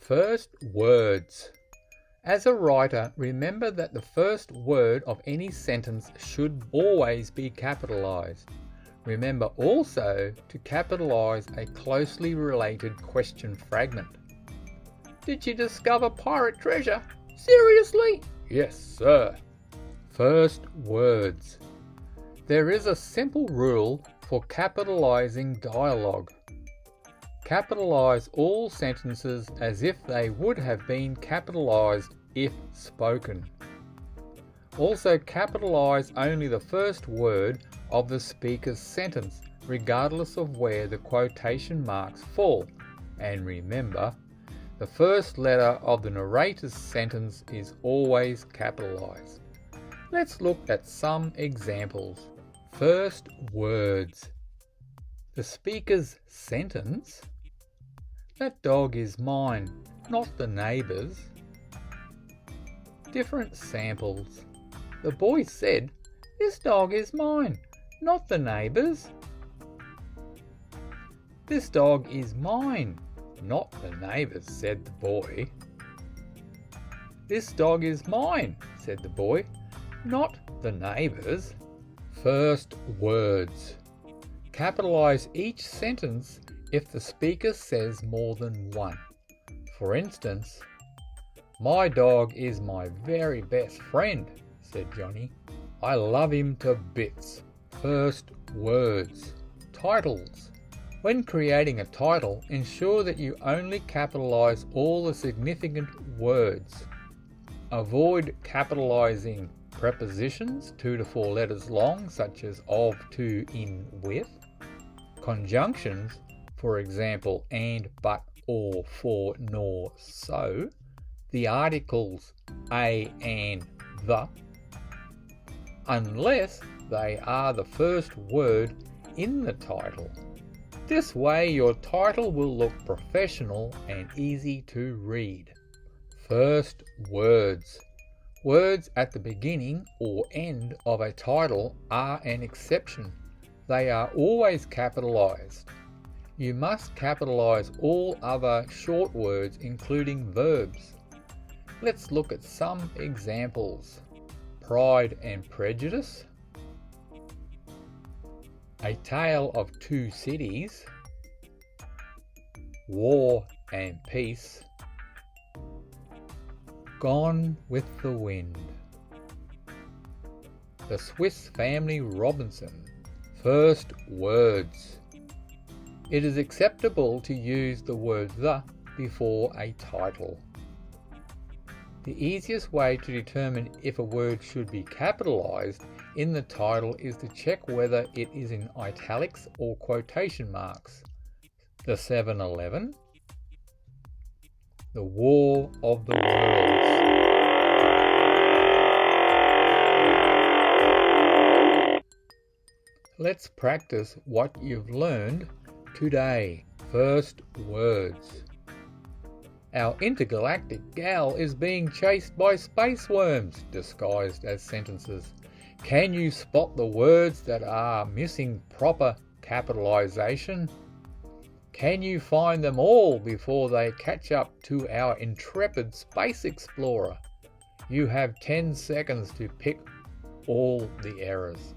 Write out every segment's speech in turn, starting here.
First, words. As a writer, remember that the first word of any sentence should always be capitalized. Remember also to capitalize a closely related question fragment. Did you discover pirate treasure? Seriously? Yes, sir. First, words. There is a simple rule for capitalizing dialogue. Capitalize all sentences as if they would have been capitalized if spoken. Also capitalize only the first word of the speaker's sentence, regardless of where the quotation marks fall. And remember, the first letter of the narrator's sentence is always capitalized. Let's look at some examples. First, words. The speaker's sentence: that dog is mine, not the neighbour's. Different samples. The boy said, this dog is mine, not the neighbour's. This dog is mine, not the neighbour's, said the boy. This dog is mine, said the boy, not the neighbour's. First, words. Capitalize each sentence if the speaker says more than one. For instance, my dog is my very best friend, said Johnny. I love him to bits. First, words. Titles. When creating a title, ensure that you only capitalize all the significant words. Avoid capitalizing prepositions 2 to 4 letters long, such as of, to, in, with. Conjunctions, for example, and, but, or, for, nor, so. The articles a and the, unless they are the first word in the title. This way your title will look professional and easy to read. First, words. Words at the beginning or end of a title are an exception. They are always capitalized. You must capitalize all other short words, including verbs. Let's look at some examples. Pride and Prejudice, A Tale of Two Cities, War and Peace, Gone with the Wind. The Swiss Family Robinson. First, words. It is acceptable to use the word the before a title. The easiest way to determine if a word should be capitalized in the title is to check whether it is in italics or quotation marks. The 7-Eleven, the War of the Worlds. Let's practice what you've learned today. First, words. Our intergalactic gal is being chased by space worms, disguised as sentences. Can you spot the words that are missing proper capitalization? Can you find them all before they catch up to our intrepid space explorer? You have 10 seconds to pick all the errors.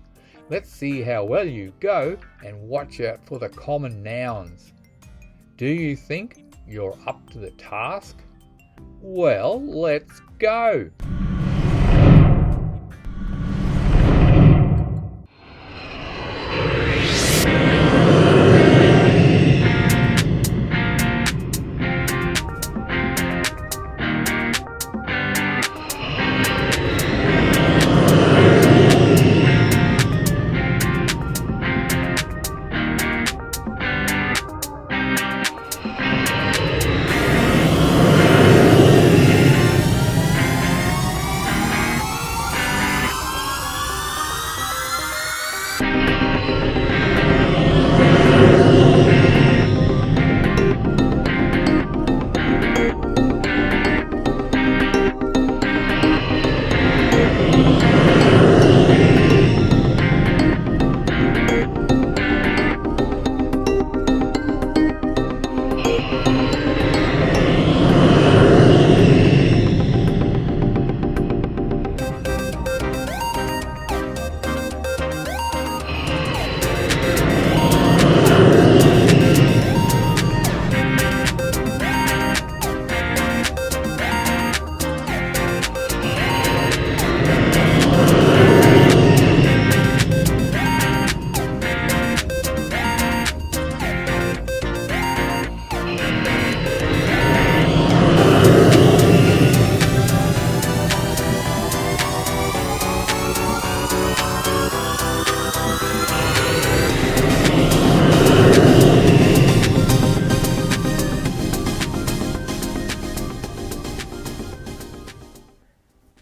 Let's see how well you go and watch out for the common nouns. Do you think you're up to the task? Well, let's go!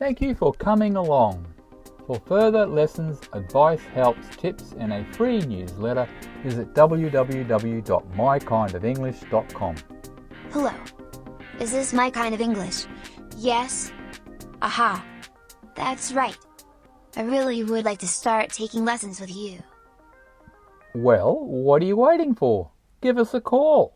Thank you for coming along. For further lessons, advice, helps, tips, and a free newsletter, visit www.mykindofenglish.com. Hello. Is this my kind of English? Yes? Aha. That's right. I really would like to start taking lessons with you. Well, what are you waiting for? Give us a call.